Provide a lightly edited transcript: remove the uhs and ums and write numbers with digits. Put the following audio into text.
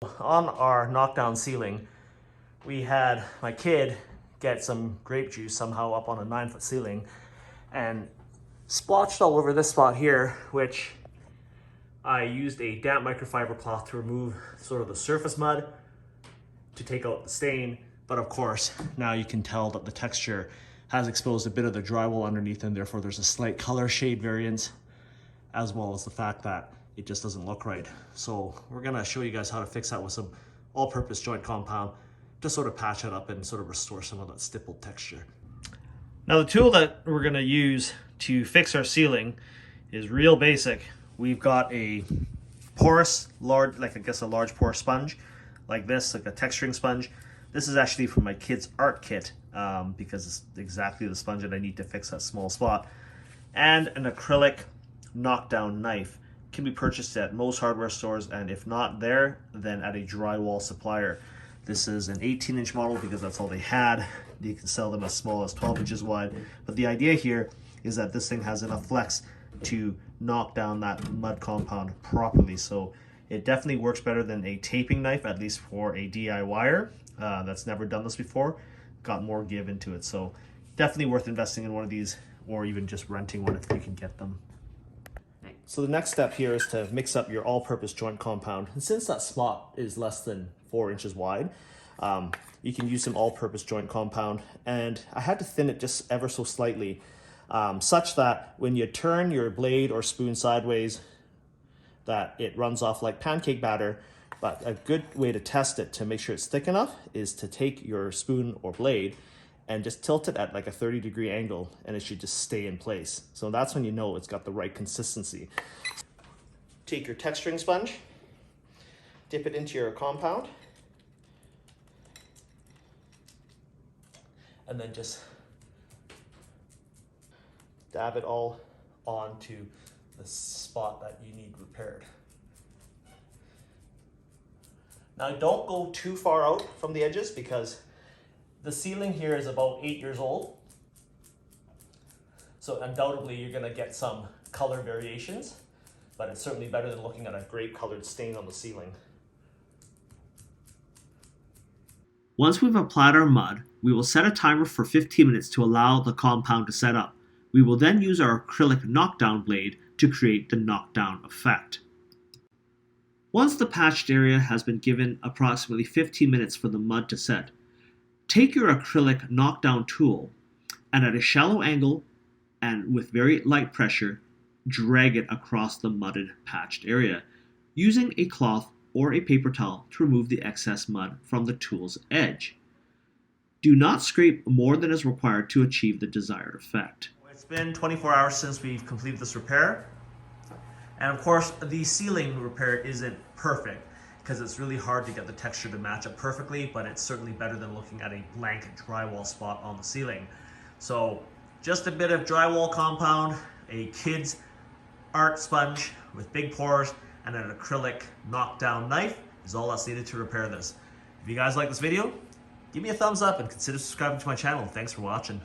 On our knockdown ceiling, we had my kid get some grape juice somehow up on a 9-foot ceiling and splotched all over this spot here, which I used a damp microfiber cloth to remove sort of the surface mud to take out the stain. But of course, now you can tell that the texture has exposed a bit of the drywall underneath, and therefore there's a slight color shade variance, as well as the fact that it just doesn't look right. So we're gonna show you guys how to fix that with some all-purpose joint compound to sort of patch it up and sort of restore some of that stippled texture. Now the tool that we're gonna use to fix our ceiling is real basic. We've got a porous, large, like I guess a large porous sponge, like this, like a texturing sponge. This is actually from my kid's art kit because it's exactly the sponge that I need to fix that small spot. And an acrylic knockdown knife. Can be purchased at most hardware stores, and if not there, then at a drywall supplier. This is an 18-inch model because that's all they had. You can sell them as small as 12 inches wide. But the idea here is that this thing has enough flex to knock down that mud compound properly. So it definitely works better than a taping knife, at least for a DIYer that's never done this before. Got more give into it. So definitely worth investing in one of these, or even just renting one if you can get them. So the next step here is to mix up your all-purpose joint compound. And since that spot is less than 4 inches wide, you can use some all-purpose joint compound. And I had to thin it just ever so slightly, such that when you turn your blade or spoon sideways, that it runs off like pancake batter. But a good way to test it to make sure it's thick enough is to take your spoon or blade and just tilt it at like a 30-degree angle, and it should just stay in place. So that's when you know it's got the right consistency. Take your texturing sponge, dip it into your compound, and then just dab it all onto the spot that you need repaired. Now don't go too far out from the edges because the ceiling here is about 8 years old. So undoubtedly you're gonna get some color variations, but it's certainly better than looking at a grape colored stain on the ceiling. Once we've applied our mud, we will set a timer for 15 minutes to allow the compound to set up. We will then use our acrylic knockdown blade to create the knockdown effect. Once the patched area has been given approximately 15 minutes for the mud to set, take your acrylic knockdown tool and at a shallow angle and with very light pressure, drag it across the mudded patched area, using a cloth or a paper towel to remove the excess mud from the tool's edge. Do not scrape more than is required to achieve the desired effect. It's been 24 hours since we've completed this repair. And of course, the ceiling repair isn't perfect because it's really hard to get the texture to match up perfectly, but it's certainly better than looking at a blank drywall spot on the ceiling. So just a bit of drywall compound, a kid's art sponge with big pores, and an acrylic knockdown knife is all that's needed to repair this. If you guys like this video, give me a thumbs up and consider subscribing to my channel. Thanks for watching.